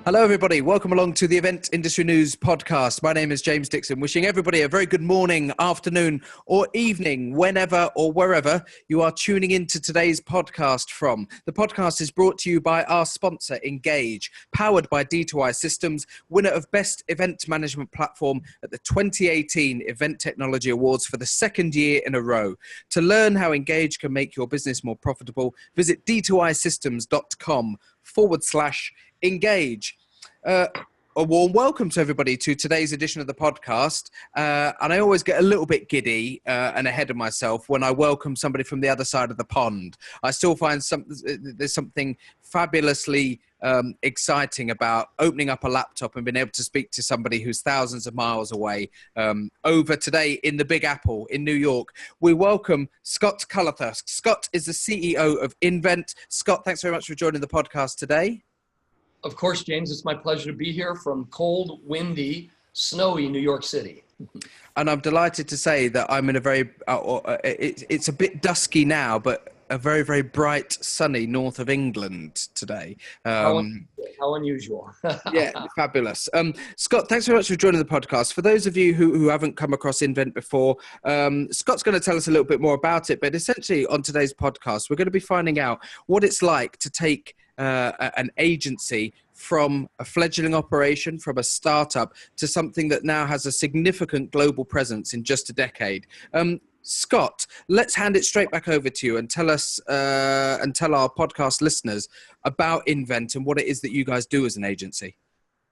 Hello, everybody. Welcome along to the Event Industry News podcast. My name is James Dickson, wishing everybody a very good morning, afternoon, or evening, whenever or wherever you are tuning into today's podcast from. The podcast is brought to you by our sponsor, Engage, powered by D2I Systems, winner of Best Event Management Platform at the 2018 Event Technology Awards for the second year in a row. To learn how Engage can make your business more profitable, visit d2isystems.com/engage. A warm welcome to everybody to today's edition of the podcast. And I always get a little bit giddy and ahead of myself when I welcome somebody from the other side of the pond. I still find there's something fabulously exciting about opening up a laptop and being able to speak to somebody who's thousands of miles away. Over today in the Big Apple in New York, we welcome Scott Cullather. Scott is the CEO of INVNT. Scott, thanks very much for joining the podcast today. Of course, James, it's my pleasure to be here from cold, windy, snowy New York City. And I'm delighted to say that I'm in a very, it's a bit dusky now, but a very, very bright, sunny north of England today. How unusual. Yeah, fabulous. Scott, thanks very much for joining the podcast. For those of you who haven't come across INVNT before, Scott's going to tell us a little bit more about it. But essentially on today's podcast, we're going to be finding out what it's like to take an agency from a fledgling operation, from a startup, to something that now has a significant global presence in just a decade. Scott, let's hand it straight back over to you and tell us and tell our podcast listeners about INVNT and what it is that you guys do as an agency.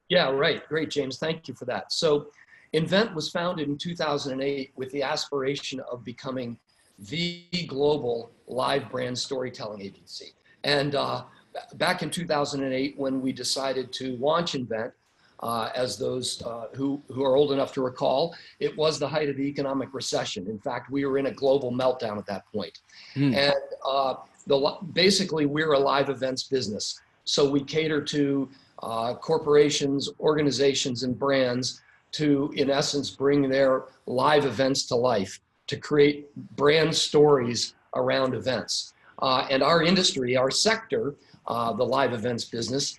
Yeah, right. Great, James. Thank you for that. So INVNT was founded in 2008 with the aspiration of becoming the global live brand storytelling agency. And back in 2008, when we decided to launch INVNT, as those who are old enough to recall, it was the height of the economic recession. In fact, we were in a global meltdown at that point. And basically, we're a live events business. So we cater to corporations, organizations, and brands to, in essence, bring their live events to life, to create brand stories around events. And our industry, our sector, the live events business,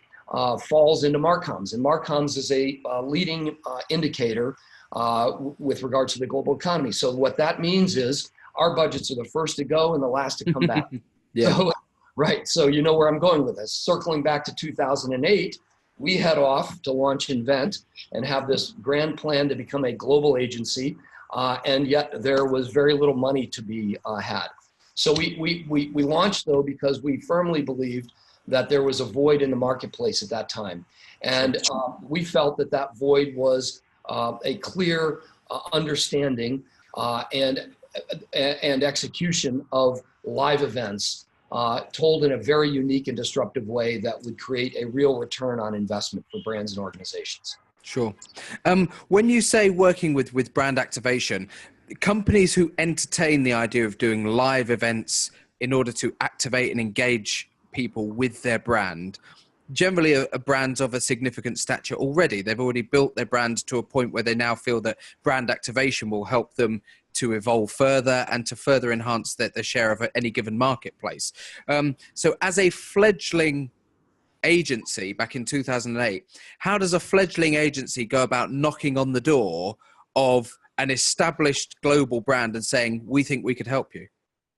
falls into Marcoms. And Marcoms is a leading indicator with regards to the global economy. So what that means is our budgets are the first to go and the last to come back. Yeah. So, right. So you know where I'm going with this. Circling back to 2008, we head off to launch INVNT and have this grand plan to become a global agency. And yet there was very little money to be had. So we launched, though, because we firmly believed that there was a void in the marketplace at that time. And we felt that that void was a clear understanding and execution of live events told in a very unique and disruptive way that would create a real return on investment for brands and organizations. Sure. When you say working with brand activation, companies who entertain the idea of doing live events in order to activate and engage people with their brand, generally are brands of a significant stature already. They've already built their brand to a point where they now feel that brand activation will help them to evolve further and to further enhance their share of any given marketplace. So as a fledgling agency back in 2008, how does a fledgling agency go about knocking on the door of an established global brand and saying, we think we could help you?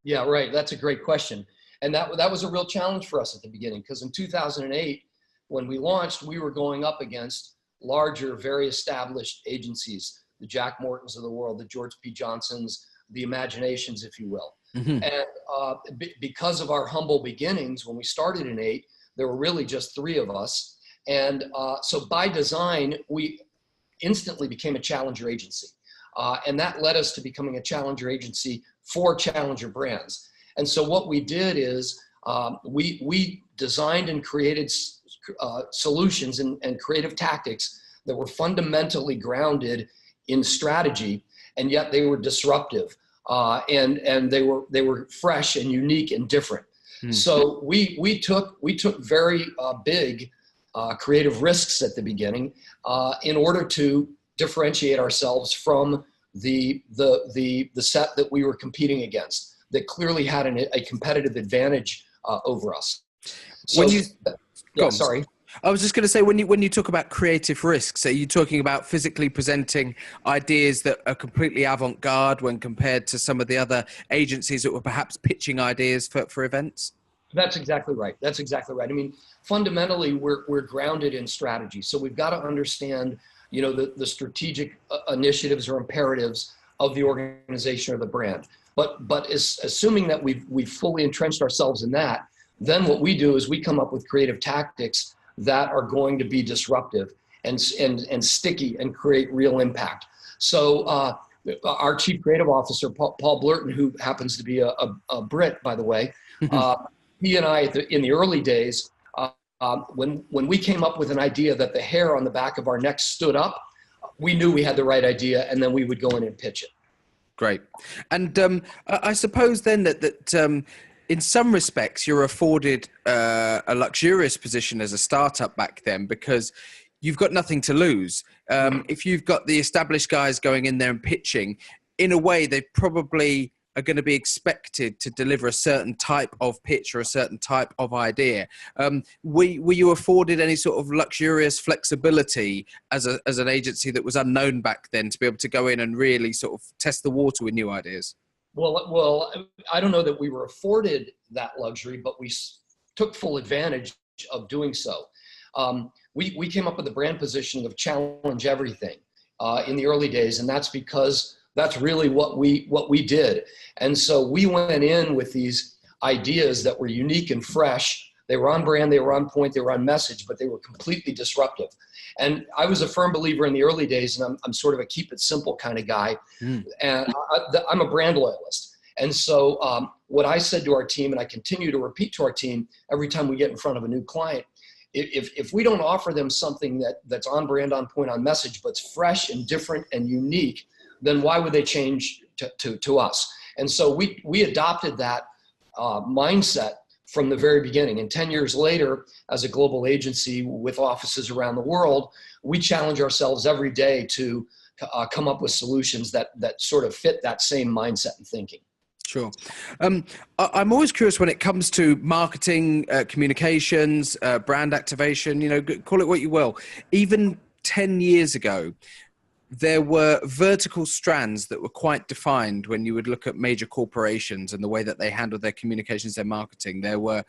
Yeah, right. That's a great question. And that was a real challenge for us at the beginning, because in 2008, when we launched, we were going up against larger, very established agencies, the Jack Mortons of the world, the George P. Johnsons, the Imaginations, if you will. Mm-hmm. And because of our humble beginnings, when we started in 2008, there were really just 3 of us. And so by design, we instantly became a challenger agency. And that led us to becoming a challenger agency for challenger brands. And so what we did is we designed and created solutions and creative tactics that were fundamentally grounded in strategy, and yet they were disruptive, and they were fresh and unique and different. So we took very big creative risks at the beginning in order to differentiate ourselves from the set that we were competing against, that clearly had a competitive advantage over us. So, When you, yeah, sorry. I was just going to say, when you talk about creative risks, are you talking about physically presenting ideas that are completely avant-garde when compared to some of the other agencies that were perhaps pitching ideas for events? That's exactly right. That's exactly right. I mean, fundamentally, we're grounded in strategy. So we've got to understand, the strategic initiatives or imperatives of the organization or the brand. But assuming that we've fully entrenched ourselves in that, then what we do is we come up with creative tactics that are going to be disruptive and sticky and create real impact. So our chief creative officer, Paul Blurton, who happens to be a Brit, by the way, he and I, in the early days, when we came up with an idea that the hair on the back of our necks stood up, we knew we had the right idea, and then we would go in and pitch it. Great. And I suppose then that in some respects, you're afforded a luxurious position as a startup back then, because you've got nothing to lose. If you've got the established guys going in there and pitching, in a way, they probably are going to be expected to deliver a certain type of pitch or a certain type of idea. Were you afforded any sort of luxurious flexibility as an agency that was unknown back then to be able to go in and really sort of test the water with new ideas? Well, I don't know that we were afforded that luxury, but we took full advantage of doing so. We came up with the brand positioning of challenge everything in the early days, and that's because that's really what we did. And so we went in with these ideas that were unique and fresh. They were on brand, they were on point, they were on message, but they were completely disruptive. And I was a firm believer in the early days, and I'm sort of a keep it simple kind of guy. And I'm a brand loyalist. And so what I said to our team, and I continue to repeat to our team every time we get in front of a new client, if we don't offer them something that's on brand, on point, on message, but it's fresh and different and unique, then why would they change to us? And so we adopted that mindset from the very beginning. And 10 years later, as a global agency with offices around the world, we challenge ourselves every day to come up with solutions that sort of fit that same mindset and thinking. Sure. I'm always curious when it comes to marketing, communications, brand activation, call it what you will. Even 10 years ago, there were vertical strands that were quite defined when you would look at major corporations and the way that they handled their communications, their marketing. There were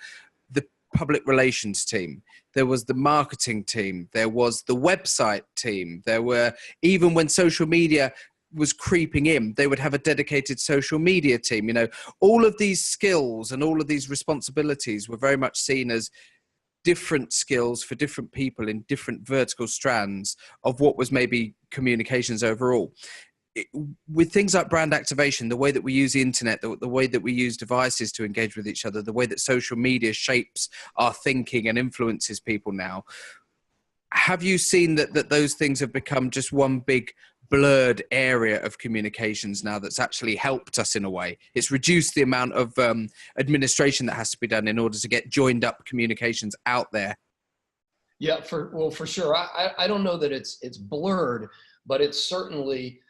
the public relations team. There was the marketing team. There was the website team. There were, even when social media was creeping in, they would have a dedicated social media team. All of these skills and all of these responsibilities were very much seen as different skills for different people in different vertical strands of what was maybe communications overall. With things like brand activation, the way that we use the internet, the way that we use devices to engage with each other, the way that social media shapes our thinking and influences people now, have you seen that those things have become just one big blurred area of communications now that's actually helped us in a way? It's reduced the amount of administration that has to be done in order to get joined up communications out there. Yeah, for sure. I don't know that it's blurred, but it's certainly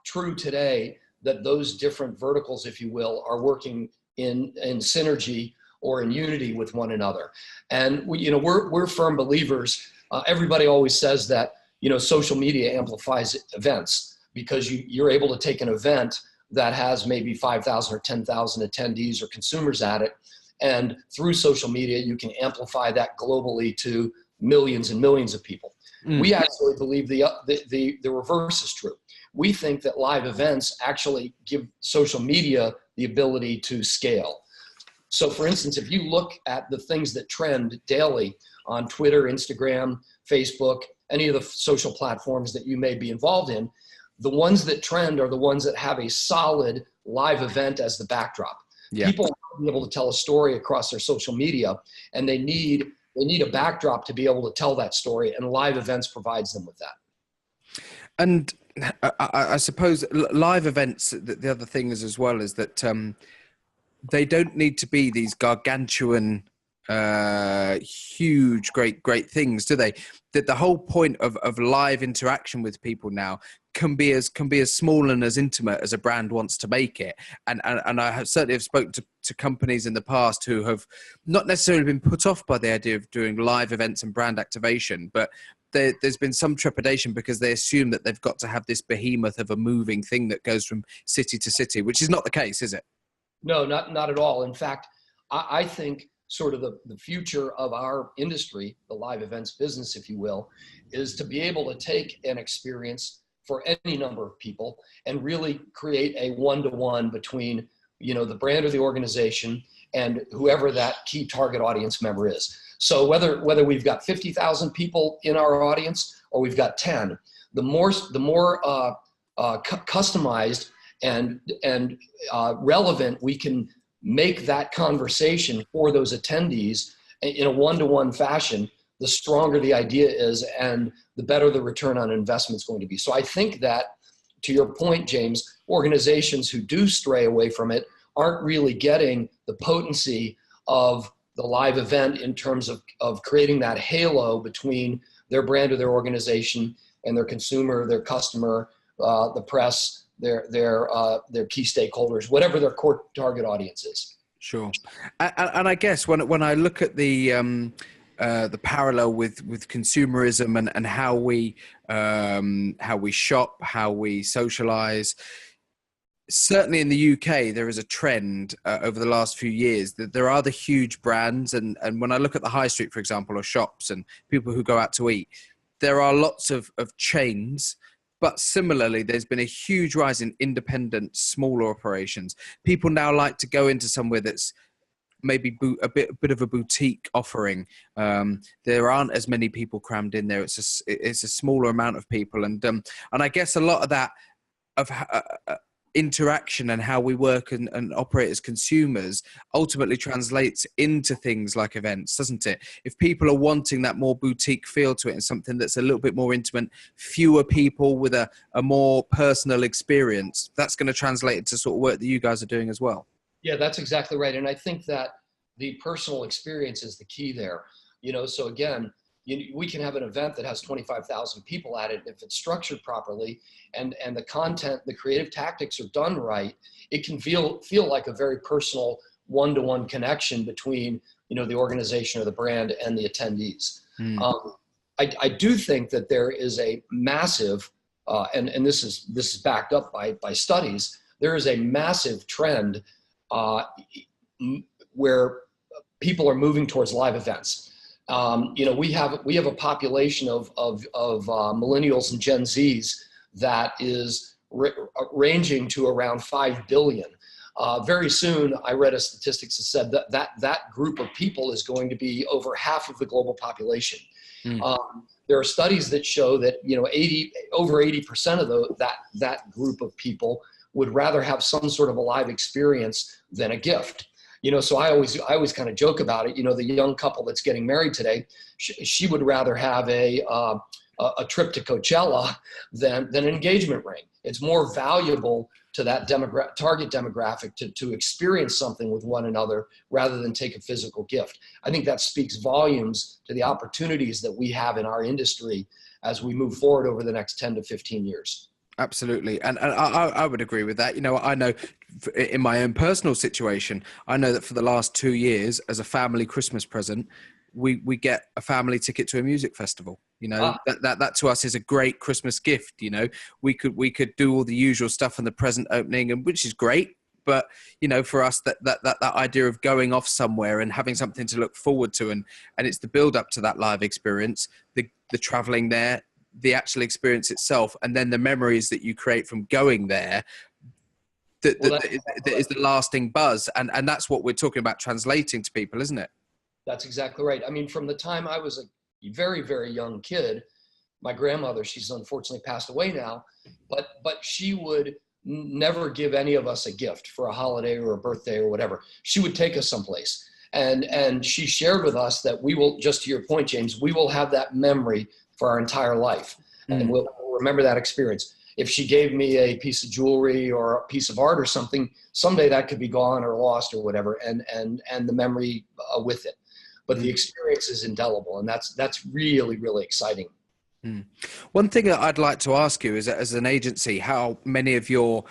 true today that those different verticals, if you will, are working in synergy or in unity with one another. And we're firm believers. Everybody always says that social media amplifies events, because you're able to take an event that has maybe 5,000 or 10,000 attendees or consumers at it, and through social media, you can amplify that globally to millions and millions of people. We actually believe the reverse is true. We think that live events actually give social media the ability to scale. So for instance, if you look at the things that trend daily on Twitter, Instagram, Facebook, any of the social platforms that you may be involved in, the ones that trend are the ones that have a solid live event as the backdrop. Yeah. People want to be able to tell a story across their social media, and they need a backdrop to be able to tell that story, and live events provides them with that. And I suppose live events, the other thing is as well is that they don't need to be these gargantuan huge, great things, do they? That the whole point of live interaction with people now can be as small and as intimate as a brand wants to make it. And I have certainly have spoken to companies in the past who have not necessarily been put off by the idea of doing live events and brand activation, but there's been some trepidation because they assume that they've got to have this behemoth of a moving thing that goes from city to city, which is not the case, is it? No, not at all. In fact, I think sort of the future of our industry, the live events business, if you will, is to be able to take an experience for any number of people and really create a one-to-one between, the brand or the organization and whoever that key target audience member is. So whether we've got 50,000 people in our audience or we've got 10, the more customized and relevant we can make that conversation for those attendees in a one-to-one fashion, the stronger the idea is and the better the return on investment is going to be. So I think that, to your point, James, organizations who do stray away from it aren't really getting the potency of the live event in terms of creating that halo between their brand or their organization and their consumer, their customer, the press, their key stakeholders, whatever their core target audience is. Sure. And I guess when I look at the parallel with consumerism and how we shop, how we socialize, certainly in the UK, there is a trend over the last few years that there are the huge brands. And when I look at the high street, for example, or shops and people who go out to eat, there are lots of chains. But similarly, there's been a huge rise in independent, smaller operations. People now like to go into somewhere that's maybe a bit of a boutique offering. There aren't as many people crammed in there. It's a smaller amount of people, and I guess a lot of that of interaction and how we work and operate as consumers ultimately translates into things like events, doesn't it? If people are wanting that more boutique feel to it and something that's a little bit more intimate, fewer people with a more personal experience, that's going to translate into sort of work that you guys are doing as well. Yeah, that's exactly right. And I think that the personal experience is the key there. So again, we can have an event that has 25,000 people at it. If it's structured properly and the content, the creative tactics are done right, it can feel like a very personal one-to-one connection between, the organization or the brand and the attendees. I do think that there is a massive, and this is backed up by studies, there is a massive trend where people are moving towards live events. We have a population of millennials and Gen Zs that is ranging to around 5 billion. Very soon, I read a statistics that said that group of people is going to be over half of the global population. There are studies that show that over 80% of that group of people would rather have some sort of a live experience than a gift. So I always kind of joke about it. The young couple that's getting married today, she would rather have a trip to Coachella than an engagement ring. It's more valuable to that target demographic to experience something with one another rather than take a physical gift. I think that speaks volumes to the opportunities that we have in our industry as we move forward over the next 10 to 15 years. Absolutely. And I would agree with that. I know in my own personal situation, I know that for the last 2 years as a family Christmas present, we get a family ticket to a music festival. That to us is a great Christmas gift. We could do all the usual stuff in the present opening, and which is great. But, for us, that idea of going off somewhere and having something to look forward to, and it's the build up to that live experience, the traveling there, the actual experience itself, and then the memories that you create from going there, that is the lasting buzz. And that's what we're talking about translating to people, isn't it? That's exactly right. I mean, from the time I was a very, very young kid, my grandmother, she's unfortunately passed away now, but she would never give any of us a gift for a holiday or a birthday or whatever. She would take us someplace. And she shared with us that we will, just to your point, James, we will have that memory for our entire life. And we'll remember that experience. If she gave me a piece of jewelry or a piece of art or something, someday that could be gone or lost or whatever, and the memory with it. But the experience is indelible, and that's really, really exciting. One thing that I'd like to ask you is that as an agency, how many of your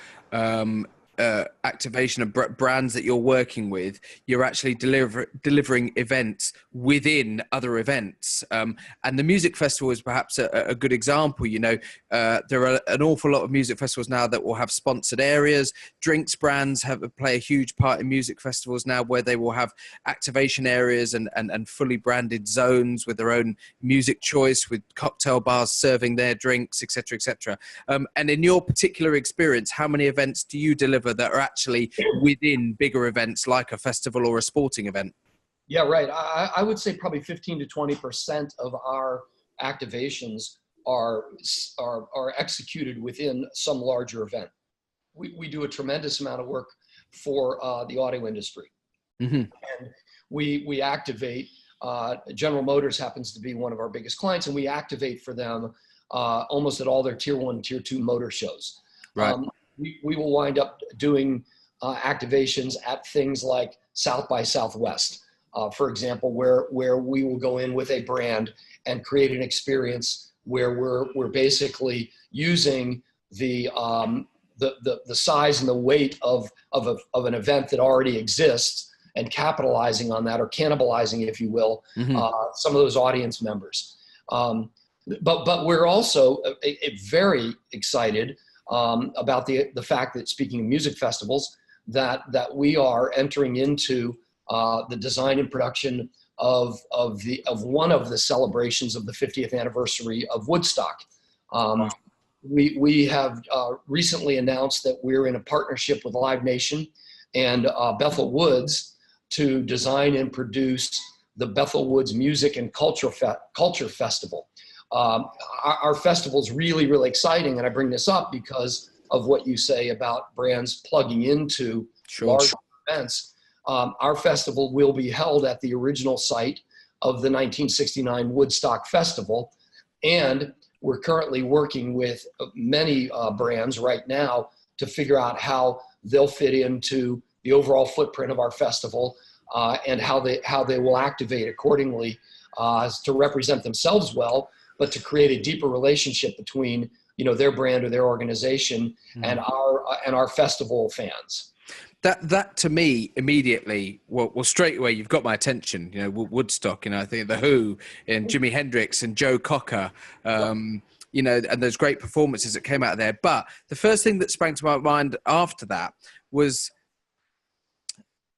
activation of brands that you're working with, you're actually delivering events within other events. And the music festival is perhaps a good example. You know, there are an awful lot of music festivals now that will have sponsored areas. Drinks brands play a huge part in music festivals now, where they will have activation areas and fully branded zones with their own music choice, with cocktail bars serving their drinks, etc., etc. And in your particular experience, how many events do you deliver that are actually within bigger events like a festival or a sporting event? Yeah, right. I would say probably 15 to 20% of our activations are executed within some larger event. We do a tremendous amount of work for the auto industry. Mm-hmm. And we activate, General Motors happens to be one of our biggest clients, and we activate for them almost at all their tier 1, tier 2 motor shows. Right. We will wind up doing activations at things like South by Southwest, for example, where we will go in with a brand and create an experience where we're basically using the size and the weight of an event that already exists and capitalizing on that, or cannibalizing, if you will, Mm-hmm. some of those audience members. But we're also very excited about the fact that, speaking of music festivals, that we are entering into the design and production of one of the celebrations of the 50th anniversary of Woodstock. Wow. We have recently announced that we're in a partnership with Live Nation and Bethel Woods to design and produce the Bethel Woods Music and Culture Festival. Our festival is really, really exciting, and I bring this up because of what you say about brands plugging into large events. Our festival will be held at the original site of the 1969 Woodstock Festival, and we're currently working with many brands right now to figure out how they'll fit into the overall footprint of our festival, and how they will activate accordingly to represent themselves well, but to create a deeper relationship between, you know, their brand or their organization and our festival fans. That to me immediately, well, straight away, you've got my attention. You know, Woodstock. You know, I think the Who and Jimi Hendrix and Joe Cocker. You know, and those great performances that came out of there. But the first thing that sprang to my mind after that was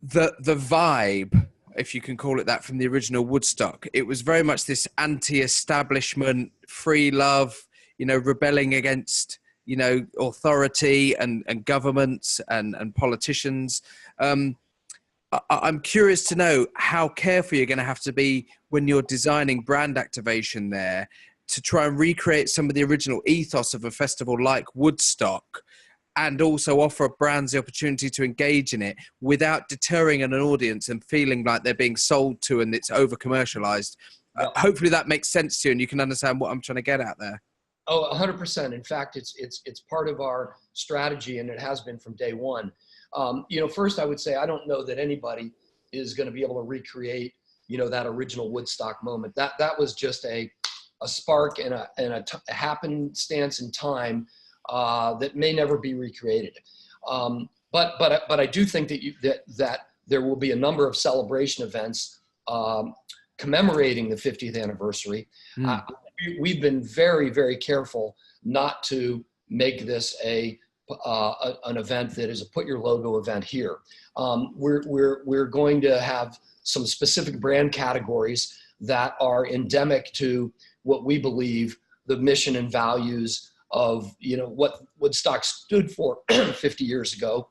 the vibe, if you can call it that, from the original Woodstock. It was very much this anti-establishment, free love, you know, rebelling against, you know, authority and governments and politicians. I'm curious to know how careful you're going to have to be when you're designing brand activation there to try and recreate some of the original ethos of a festival like Woodstock, and also offer brands the opportunity to engage in it without deterring an audience and feeling like they're being sold to and it's over commercialized. Hopefully that makes sense to you and you can understand what I'm trying to get at there. Oh, 100%. In fact, it's part of our strategy, and it has been from day one. You know, first I would say I don't know that anybody is going to be able to recreate, you know, that original Woodstock moment. That was just a spark and a happenstance in time that may never be recreated. But I do think that there will be a number of celebration events commemorating the 50th anniversary. We've been very, very careful not to make this an event that is a put your logo event here. We're going to have some specific brand categories that are endemic to what we believe the mission and values of, you know, what Woodstock stood for 50 years ago,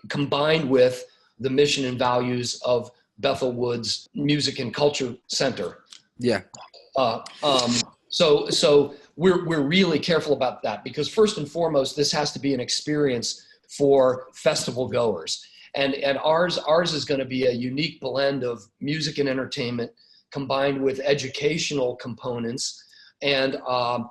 combined with the mission and values of Bethel Woods Music and Culture Center. Yeah. So we're really careful about that, because first and foremost, this has to be an experience for festival goers. And ours is going to be a unique blend of music and entertainment combined with educational components and other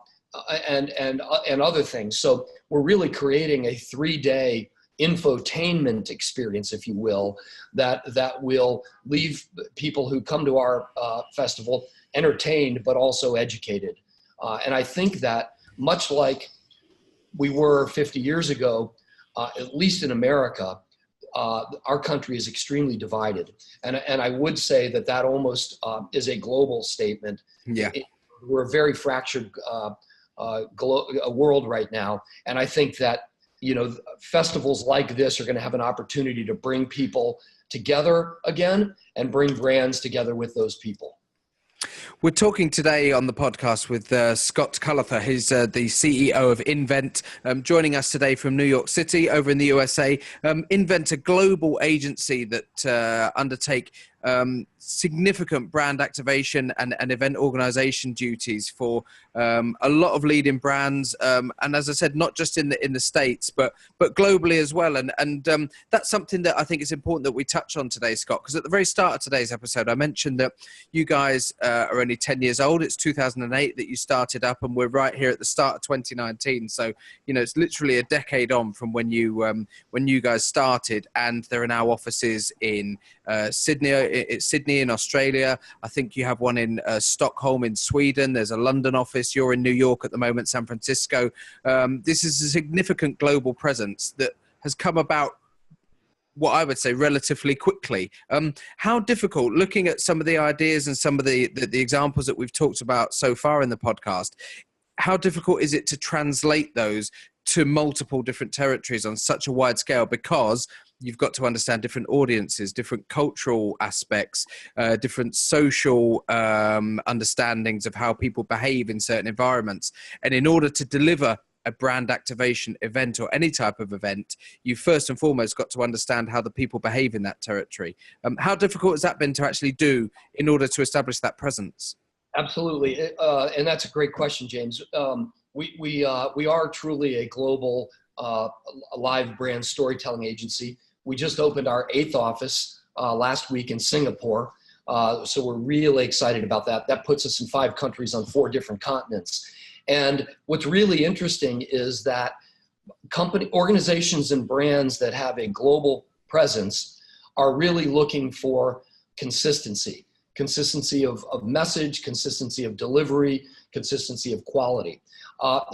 things. So we're really creating a 3-day infotainment experience, if you will, that will leave people who come to our festival entertained, but also educated. And I think that much like we were 50 years ago, at least in America, our country is extremely divided. And I would say that almost is a global statement. Yeah. We're a very fractured world right now. And I think that, festivals like this are going to have an opportunity to bring people together again and bring brands together with those people. We're talking today on the podcast with Scott Cullather. He's the CEO of INVNT, joining us today from New York City over in the USA. INVNT, a global agency that undertake significant brand activation and event organization duties for a lot of leading brands, and as I said, not just in the States, but globally as well. And that's something that I think is important that we touch on today, Scott, because at the very start of today's episode, I mentioned that you guys are only 10 years old. It's 2008 that you started up, and we're right here at the start of 2019. So it's literally a decade on from when you guys started, and there are now offices in Sydney in Australia. I think you have one in Stockholm in Sweden. There's a London office. You're in New York at the moment, San Francisco. This is a significant global presence that has come about, what I would say, relatively quickly. How difficult, looking at some of the ideas and some of the examples that we've talked about so far in the podcast, how difficult is it to translate those to multiple different territories on such a wide scale? Because you've got to understand different audiences, different cultural aspects, different social understandings of how people behave in certain environments. And in order to deliver a brand activation event or any type of event, you first and foremost got to understand how the people behave in that territory. How difficult has that been to actually do in order to establish that presence? Absolutely. And that's a great question, James. We are truly a global live brand storytelling agency. We just opened our 8th office last week in Singapore. So we're really excited about that. That puts us in 5 countries on 4 different continents. And what's really interesting is that organizations and brands that have a global presence are really looking for consistency of message, consistency of delivery, consistency of quality.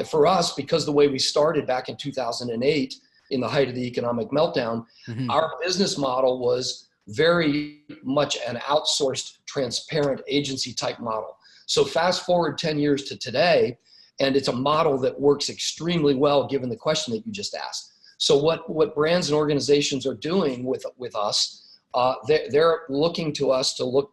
For us, because the way we started back in 2008, in the height of the economic meltdown, our business model was very much an outsourced, transparent agency type model. So fast forward 10 years to today, and it's a model that works extremely well given the question that you just asked. So what brands and organizations are doing with us, they're looking to us to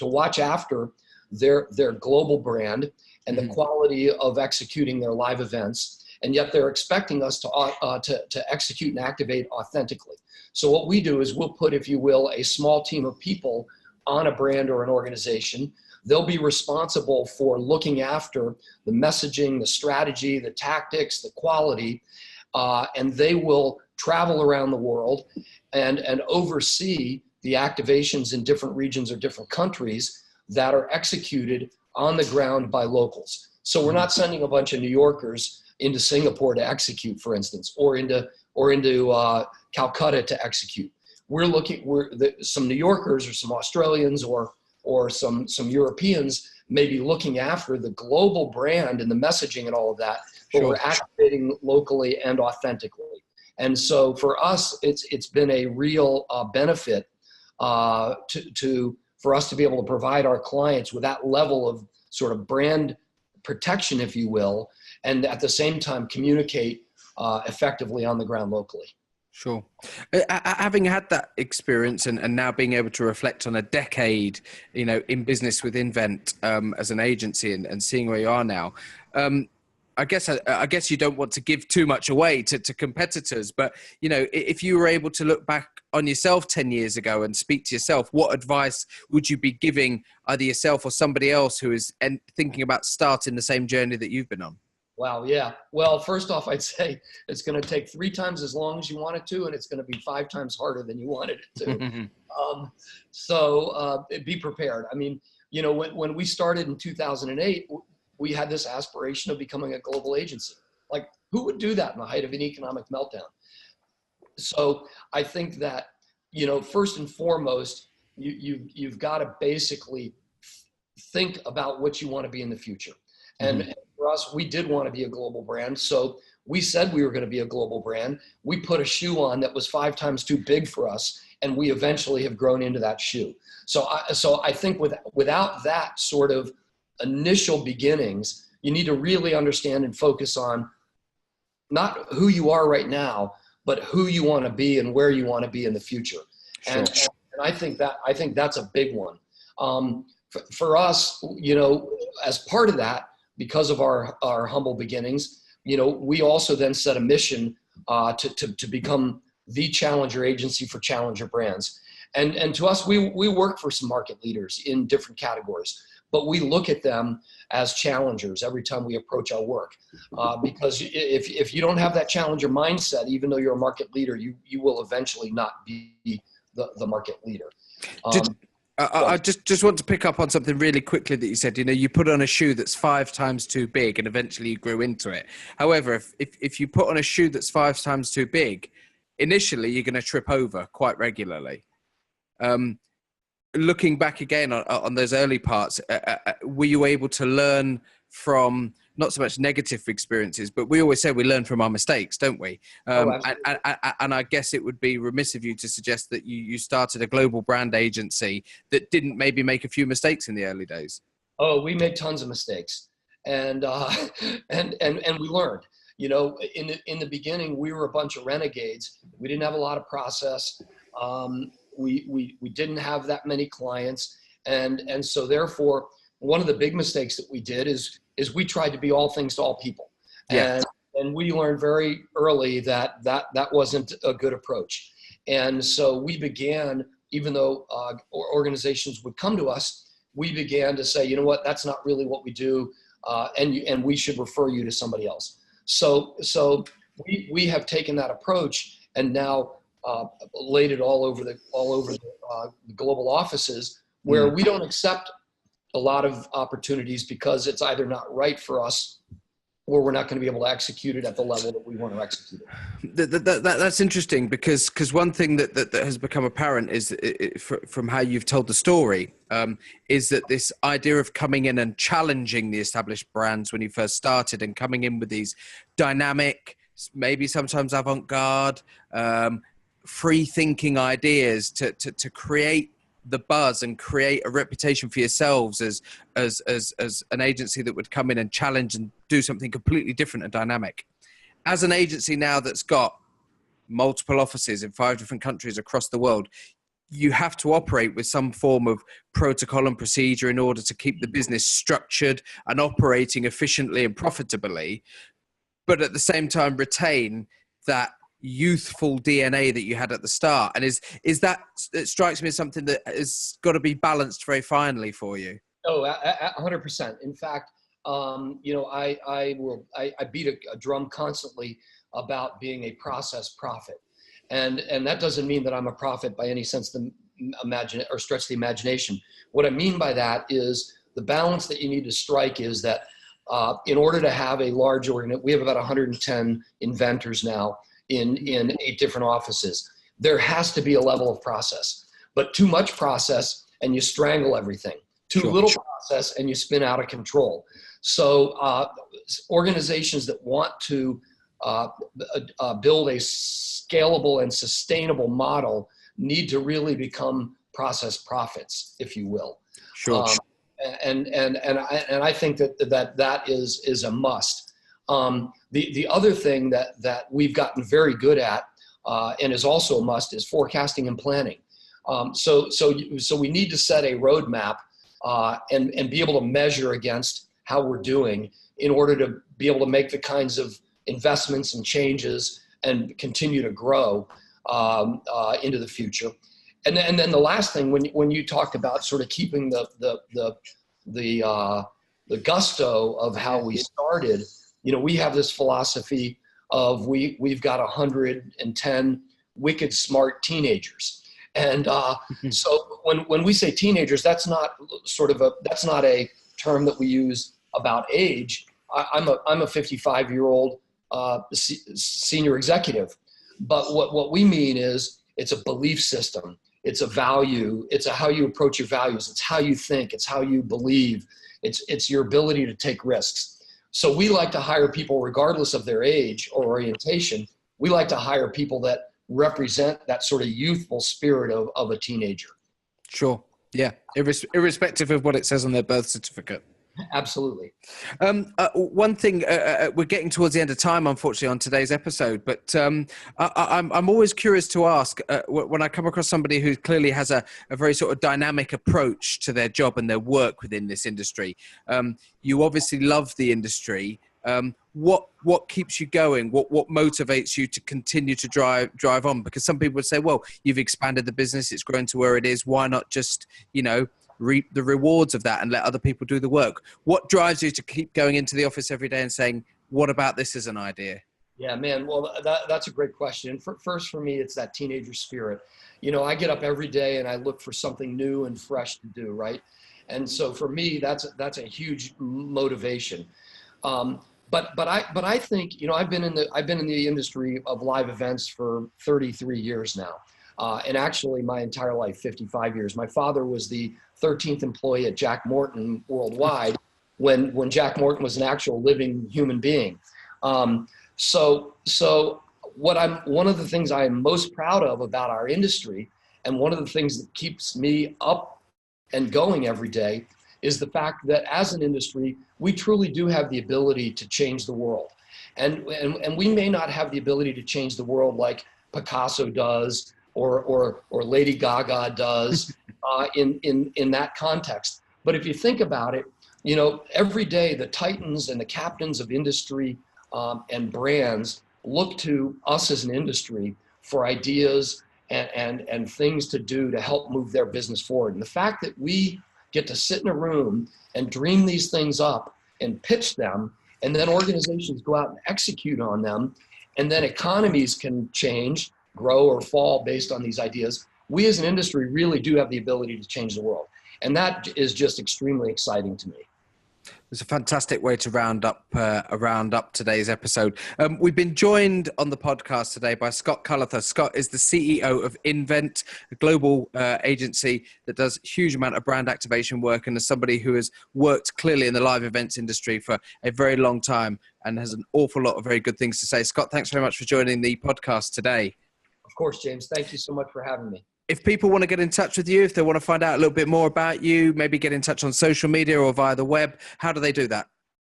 watch after their global brand and the quality of executing their live events. And yet they're expecting us to execute and activate authentically. So what we do is we'll put, if you will, a small team of people on a brand or an organization. They'll be responsible for looking after the messaging, the strategy, the tactics, the quality, and they will travel around the world and oversee the activations in different regions or different countries that are executed on the ground by locals. So we're not sending a bunch of New Yorkers into Singapore to execute, for instance, or into Calcutta to execute. Some New Yorkers or some Australians or some Europeans may be looking after the global brand and the messaging and all of that, but Sure. We're activating locally and authentically. And so for us, it's been a real benefit for us to be able to provide our clients with that level of sort of brand protection, if you will, and at the same time communicate effectively on the ground locally. Sure. Having had that experience and now being able to reflect on a decade, in business with INVNT as an agency and seeing where you are now, I guess you don't want to give too much away to competitors, but if you were able to look back on yourself 10 years ago and speak to yourself, what advice would you be giving either yourself or somebody else who is thinking about starting the same journey that you've been on? Wow. Yeah. Well, first off, I'd say it's going to take 3 times as long as you want it to, and it's going to be 5 times harder than you wanted it to. So be prepared. I mean, when we started in 2008, we had this aspiration of becoming a global agency. Like, who would do that in the height of an economic meltdown? So I think that, first and foremost, you've got to basically think about what you want to be in the future. And for us, we did want to be a global brand. So we said we were going to be a global brand. We put a shoe on that was 5 times too big for us, and we eventually have grown into that shoe. So I think without that sort of initial beginnings, you need to really understand and focus on not who you are right now, but who you want to be and where you want to be in the future. Sure. And I think that's a big one. For us, as part of that, because of our humble beginnings, we also then set a mission to become the challenger agency for challenger brands. And to us, we work for some market leaders in different categories, but we look at them as challengers every time we approach our work. Because if you don't have that challenger mindset, even though you're a market leader, you will eventually not be the market leader. I just want to pick up on something really quickly that you said. You put on a shoe that's 5 times too big and eventually you grew into it. However, if you put on a shoe that's 5 times too big, initially you're going to trip over quite regularly. Looking back again on those early parts, were you able to learn from not so much negative experiences, but we always say we learn from our mistakes, don't we? And I guess it would be remiss of you to suggest that you started a global brand agency that didn't maybe make a few mistakes in the early days. Oh, we made tons of mistakes, and we learned. In the beginning, we were a bunch of renegades. We didn't have a lot of process. We didn't have that many clients, and so therefore, one of the big mistakes that we did is we tried to be all things to all people. Yeah. And we learned very early that wasn't a good approach. And so we began, even though organizations would come to us, we began to say, you know what, that's not really what we do, and we should refer you to somebody else. So we have taken that approach and now laid it all over the global offices, where we don't accept a lot of opportunities because it's either not right for us or we're not going to be able to execute it at the level that we want to execute it. That's interesting because one thing that has become apparent is from how you've told the story is that this idea of coming in and challenging the established brands when you first started and coming in with these dynamic, maybe sometimes avant-garde, free-thinking ideas to create the buzz and create a reputation for yourselves as an agency that would come in and challenge and do something completely different and dynamic. As an agency now that's got multiple offices in 5 different countries across the world, you have to operate with some form of protocol and procedure in order to keep the business structured and operating efficiently and profitably, but at the same time retain that youthful DNA that you had at the start. And is that, it strikes me as something that has got to be balanced very finely for you. Oh, 100%. In fact, I beat a drum constantly about being a process prophet. And that doesn't mean that I'm a prophet by any sense of imagine or stretch the imagination. What I mean by that is the balance that you need to strike is that in order to have a large organization, we have about 110 inventors now in 8 different offices. There has to be a level of process, but too much process and you strangle everything. Too little process and you spin out of control. So organizations that want to build a scalable and sustainable model need to really become process prophets, if you will. Sure. And I think that is a must. The other thing that we've gotten very good at and is also a must is forecasting and planning. So we need to set a roadmap and be able to measure against how we're doing in order to be able to make the kinds of investments and changes and continue to grow into the future. And then the last thing, when you talked about sort of keeping the gusto of how we started, we have this philosophy of we've got 110 wicked smart teenagers. And so when we say teenagers, that's not a term that we use about age. I'm a 55-year-old senior executive. But what we mean is it's a belief system. It's a value. It's how you approach your values. It's how you think. It's how you believe. It's your ability to take risks. So we like to hire people regardless of their age or orientation. We like to hire people that represent that sort of youthful spirit of a teenager. Sure. Yeah. Irrespective of what it says on their birth certificate. Absolutely. One thing, we're getting towards the end of time, unfortunately, on today's episode, but I'm always curious to ask, when I come across somebody who clearly has a very sort of dynamic approach to their job and their work within this industry. You obviously love the industry. What keeps you going? What motivates you to continue to drive on? Because some people would say, well, you've expanded the business, it's grown to where it is. Why not just, reap the rewards of that and let other people do the work? What drives you to keep going into the office every day and saying, what about this as an idea? Yeah, man. Well, that's a great question. First, for me, it's that teenager spirit. I get up every day and I look for something new and fresh to do, right? And so for me, that's a huge motivation. But I think, I've been in the industry of live events for 33 years now. And actually my entire life, 55 years. My father was the 13th employee at Jack Morton worldwide when Jack Morton was an actual living human being. So one of the things I am most proud of about our industry, and one of the things that keeps me up and going every day, is the fact that as an industry, we truly do have the ability to change the world. And we may not have the ability to change the world like Picasso does or Lady Gaga does in that context. But if you think about it, every day the titans and the captains of industry and brands look to us as an industry for ideas and things to do to help move their business forward. And the fact that we get to sit in a room and dream these things up and pitch them, and then organizations go out and execute on them, and then economies can change, grow or fall based on these ideas. We as an industry really do have the ability to change the world. And that is just extremely exciting to me. It's a fantastic way to round up today's episode. We've been joined on the podcast today by Scott Cullather. Scott is the CEO of INVNT, a global agency that does a huge amount of brand activation work, and as somebody who has worked clearly in the live events industry for a very long time and has an awful lot of very good things to say. Scott, thanks very much for joining the podcast today. Of course, James. Thank you so much for having me. If people want to get in touch with you, if they want to find out a little bit more about you, maybe get in touch on social media or via the web, how do they do that?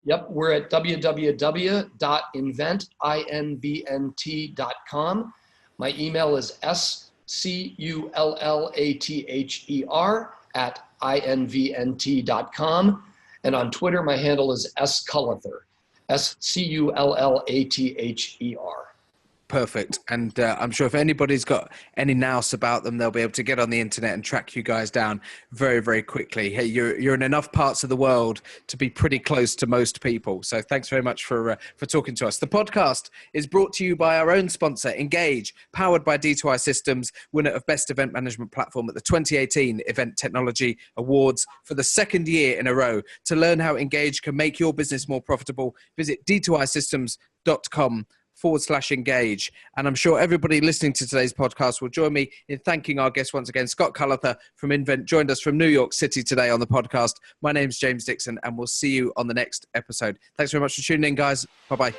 Yep, we're at www.INVNT.com. My email is scullather@INVNT.com. And on Twitter, my handle is scullather, scullather. Perfect. And I'm sure if anybody's got any nous about them, they'll be able to get on the internet and track you guys down very, very quickly. Hey, you're in enough parts of the world to be pretty close to most people. So thanks very much for talking to us. The podcast is brought to you by our own sponsor, Engage, powered by D2I Systems, winner of Best Event Management Platform at the 2018 Event Technology Awards for the second year in a row. To learn how Engage can make your business more profitable, visit d2isystems.com/engage. And I'm sure everybody listening to today's podcast will join me in thanking our guest once again. Scott Cullather from INVNT joined us from New York City today on the podcast. My name's James Dickson, and we'll see you on the next episode. Thanks very much for tuning in, guys. Bye-bye.